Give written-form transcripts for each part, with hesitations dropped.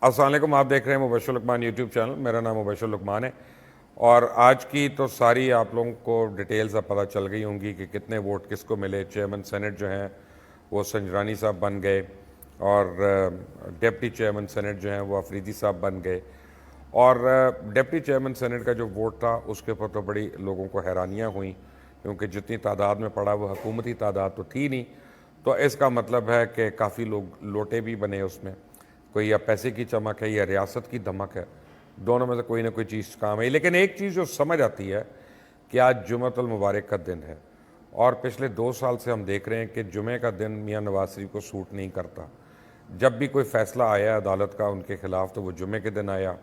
السلام علیکم، آپ دیکھ رہے ہیں مبشر لقمان یوٹیوب چینل. میرا نام مبشر لقمان ہے اور آج کی تو ساری آپ لوگوں کو ڈیٹیلز اب پتہ چل گئی ہوں گی کہ کتنے ووٹ کس کو ملے. چیئرمین سینٹ جو ہیں وہ سنجرانی صاحب بن گئے اور ڈپٹی چیئرمین سینٹ جو ہیں وہ افریدی صاحب بن گئے. اور ڈپٹی چیئرمین سینٹ کا جو ووٹ تھا اس کے اوپر تو بڑی لوگوں کو حیرانیاں ہوئیں، کیونکہ جتنی تعداد میں پڑا وہ حکومتی تعداد تو تھی نہیں. تو اس کا مطلب ہے کہ کافی لوگ لوٹے بھی بنے اس میں. کوئی یا پیسے کی چمک ہے یا ریاست کی دھمک ہے، دونوں میں سے کوئی نہ کوئی چیز کام ہے. لیکن ایک چیز جو سمجھ آتی ہے کہ آج جمعۃ المبارک کا دن ہے، اور پچھلے 2 سال سے ہم دیکھ رہے ہیں کہ جمعہ کا دن میاں نواز شریف کو سوٹ نہیں کرتا. جب بھی کوئی فیصلہ آیا عدالت کا ان کے خلاف تو وہ جمعے کے دن آیا.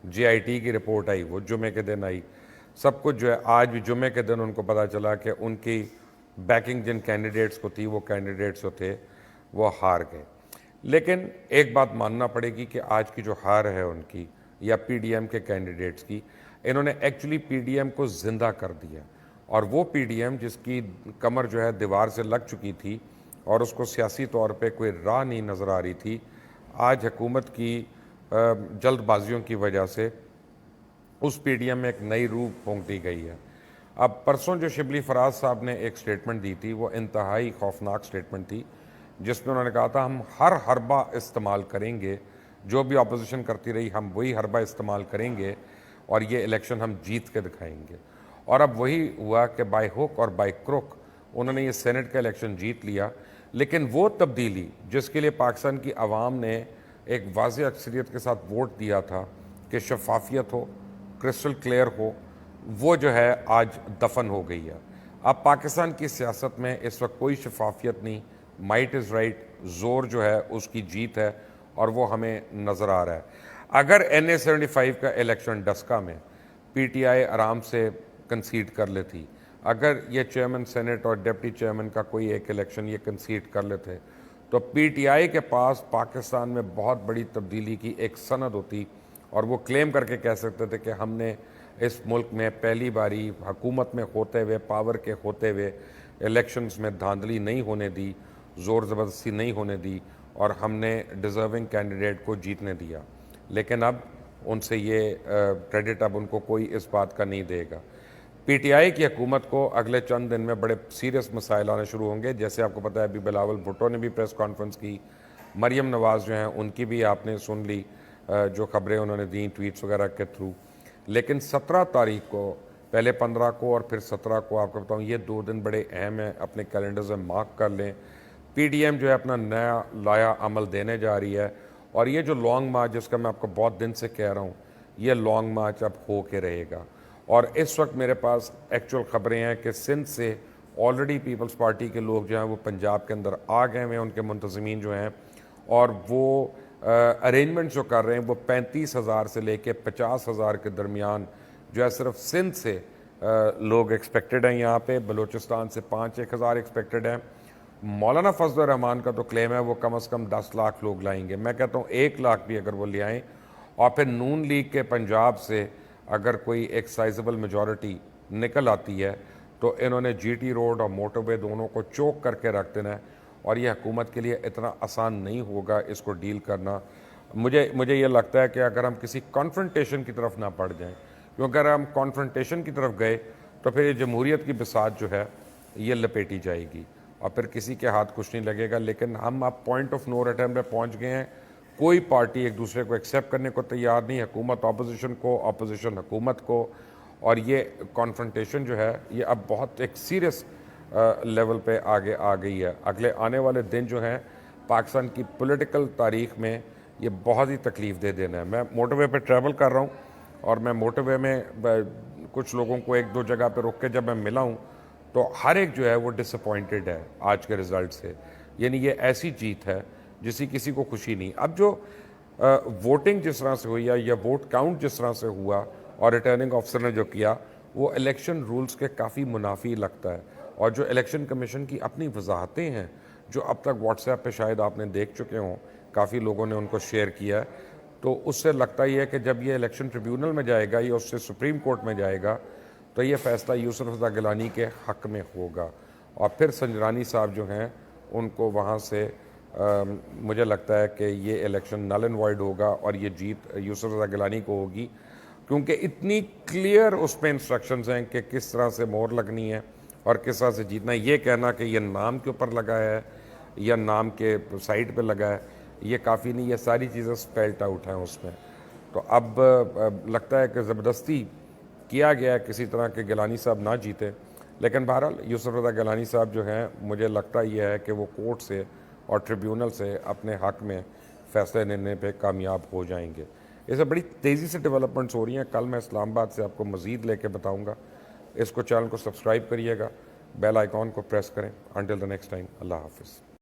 جے آئی ٹی کی رپورٹ آئی وہ جمعے کے دن آئی. سب کچھ جو ہے آج بھی جمعے کے دن ان کو پتہ چلا کہ ان کی بیکنگ جن کینڈیڈیٹس کو تھی وہ کینڈیڈیٹس جو تھے وہ ہار گئے. لیکن ایک بات ماننا پڑے گی کہ آج کی جو ہار ہے ان کی یا پی ڈی ایم کے کینڈیڈیٹس کی، انہوں نے ایکچولی پی ڈی ایم کو زندہ کر دیا. اور وہ پی ڈی ایم جس کی کمر جو ہے دیوار سے لگ چکی تھی اور اس کو سیاسی طور پہ کوئی راہ نہیں نظر آ رہی تھی، آج حکومت کی جلد بازیوں کی وجہ سے اس پی ڈی ایم میں ایک نئی روح پھونک دی گئی ہے. اب پرسوں جو شبلی فراز صاحب نے ایک سٹیٹمنٹ دی تھی وہ انتہائی خوفناک سٹیٹمنٹ تھی، جس میں انہوں نے کہا تھا ہم ہر حربہ استعمال کریں گے، جو بھی اپوزیشن کرتی رہی ہم وہی حربہ استعمال کریں گے اور یہ الیکشن ہم جیت کے دکھائیں گے. اور اب وہی ہوا کہ بائی ہوک اور بائی کروک انہوں نے یہ سینٹ کا الیکشن جیت لیا. لیکن وہ تبدیلی جس کے لیے پاکستان کی عوام نے ایک واضح اکثریت کے ساتھ ووٹ دیا تھا کہ شفافیت ہو، کرسٹل کلیئر ہو، وہ جو ہے آج دفن ہو گئی ہے. اب پاکستان کی سیاست میں اس وقت کوئی شفافیت نہیں. مائٹ از رائٹ، زور جو ہے اس کی جیت ہے اور وہ ہمیں نظر آ رہا ہے. اگر این اے 75 کا الیکشن ڈسکا میں پی ٹی آئی آرام سے کنسیڈ کر لیتی، اگر یہ چیئرمین سینٹ اور ڈپٹی چیئرمین کا کوئی ایک الیکشن یہ کنسیڈ کر لیتے، تو پی ٹی آئی کے پاس پاکستان میں بہت بڑی تبدیلی کی ایک سند ہوتی اور وہ کلیم کر کے کہہ سکتے تھے کہ ہم نے اس ملک میں پہلی باری حکومت میں ہوتے ہوئے، پاور کے ہوتے ہوئے الیکشنز میں دھاندلی نہیں ہونے دی، زور زبردستی نہیں ہونے دی اور ہم نے ڈیزرونگ کینڈیڈیٹ کو جیتنے دیا. لیکن اب ان سے یہ کریڈٹ اب ان کو کوئی اس بات کا نہیں دے گا. پی ٹی آئی کی حکومت کو اگلے چند دن میں بڑے سیریس مسائل آنے شروع ہوں گے. جیسے آپ کو پتہ ہے ابھی بلاول بھٹو نے بھی پریس کانفرنس کی، مریم نواز جو ہیں ان کی بھی آپ نے سن لی جو خبریں انہوں نے دیں ٹویٹس وغیرہ کے تھرو. لیکن 17 تاریخ کو، پہلے 15 کو اور پھر 17 کو آپ کو بتاؤں یہ 2 دن بڑے اہم ہیں، اپنے کیلنڈرز میں مارک کر لیں. پی ڈی ایم جو ہے اپنا نیا لایا عمل دینے جا رہی ہے اور یہ جو لانگ مارچ جس کا میں آپ کو بہت دن سے کہہ رہا ہوں، یہ لانگ مارچ اب ہو کے رہے گا. اور اس وقت میرے پاس ایکچول خبریں ہیں کہ سندھ سے آلریڈی پیپلز پارٹی کے لوگ جو ہیں وہ پنجاب کے اندر آ گئے ہیں، ان کے منتظمین جو ہیں، اور وہ ارینجمنٹ جو کر رہے ہیں وہ 35,000 سے لے کے 50,000 کے درمیان جو ہے صرف سندھ سے لوگ ایکسپیکٹڈ ہیں. یہاں پہ بلوچستان سے 5-1,000 ایکسپیکٹڈ ہیں. مولانا فضل الرحمان کا تو کلیم ہے وہ کم از کم 10 لاکھ لوگ لائیں گے. میں کہتا ہوں 1 لاکھ بھی اگر وہ لے آئیں، اور پھر نون لیگ کے پنجاب سے اگر کوئی ایک سائزبل میجورٹی نکل آتی ہے تو انہوں نے جی ٹی روڈ اور موٹر وے دونوں کو چوک کر کے رکھ دینا ہے. اور یہ حکومت کے لیے اتنا آسان نہیں ہوگا اس کو ڈیل کرنا. مجھے یہ لگتا ہے کہ اگر ہم کسی کانفرنٹیشن کی طرف نہ پڑ جائیں، کیونکہ اگر ہم کانفرنٹیشن کی طرف گئے تو پھر یہ جمہوریت کی بساط جو ہے یہ لپیٹی جائے گی اور پھر کسی کے ہاتھ کچھ نہیں لگے گا. لیکن ہم اب پوائنٹ آف نو ریٹرن پہ پہنچ گئے ہیں. کوئی پارٹی ایک دوسرے کو ایکسیپٹ کرنے کو تیار نہیں، حکومت اپوزیشن کو، اپوزیشن حکومت کو. اور یہ کانفرنٹیشن جو ہے یہ اب بہت ایک سیریس لیول پہ آگے آ گئی ہے. اگلے آنے والے دن جو ہیں پاکستان کی پولیٹیکل تاریخ میں یہ بہت ہی تکلیف دے دینا ہے. میں موٹر وے پہ ٹریول کر رہا ہوں اور میں موٹر وے میں کچھ لوگوں کو 1-2 جگہ پہ رک کے جب میں ملا ہوں تو ہر ایک جو ہے وہ ڈس اپوائنٹڈ ہے آج کے رزلٹ سے. یعنی یہ ایسی جیت ہے جسی کسی کو خوشی نہیں. اب جو ووٹنگ جس طرح سے ہوئی ہے یا ووٹ کاؤنٹ جس طرح سے ہوا اور ریٹرننگ آفیسر نے جو کیا وہ الیکشن رولز کے کافی منافی لگتا ہے. اور جو الیکشن کمیشن کی اپنی وضاحتیں ہیں جو اب تک واٹس ایپ پہ شاید آپ نے دیکھ چکے ہوں، کافی لوگوں نے ان کو شیئر کیا ہے، تو اس سے لگتا ہی ہے کہ جب یہ الیکشن ٹریبیونل میں جائے گا یا اس سے سپریم کورٹ میں جائے گا تو یہ فیصلہ یوسف رضا گیلانی کے حق میں ہوگا. اور پھر سنجرانی صاحب جو ہیں ان کو وہاں سے مجھے لگتا ہے کہ یہ الیکشن نل اینڈ وائڈ ہوگا اور یہ جیت یوسف رضا گیلانی کو ہوگی، کیونکہ اتنی کلیئر اس پہ انسٹرکشنز ہیں کہ کس طرح سے مور لگنی ہے اور کس طرح سے جیتنا ہے۔ یہ کہنا کہ یہ نام کے اوپر لگا ہے یا نام کے سائٹ پہ لگا ہے یہ کافی نہیں، یہ ساری چیزیں اسپیلٹ آؤٹ ہیں اس میں۔ تو اب لگتا ہے کہ زبردستی کیا گیا ہے کسی طرح کہ گیلانی صاحب نہ جیتے، لیکن بہرحال یوسف رضا گیلانی صاحب جو ہیں مجھے لگتا یہ ہے کہ وہ کورٹ سے اور ٹریبیونل سے اپنے حق میں فیصلے لینے پہ کامیاب ہو جائیں گے۔ اسے بڑی تیزی سے ڈیولپمنٹس ہو رہی ہیں، کل میں اسلام آباد سے آپ کو مزید لے کے بتاؤں گا۔ اس کو چینل کو سبسکرائب کریے گا، بیل آئیکن کو پریس کریں۔ انٹل دی نیکسٹ ٹائم، اللہ حافظ۔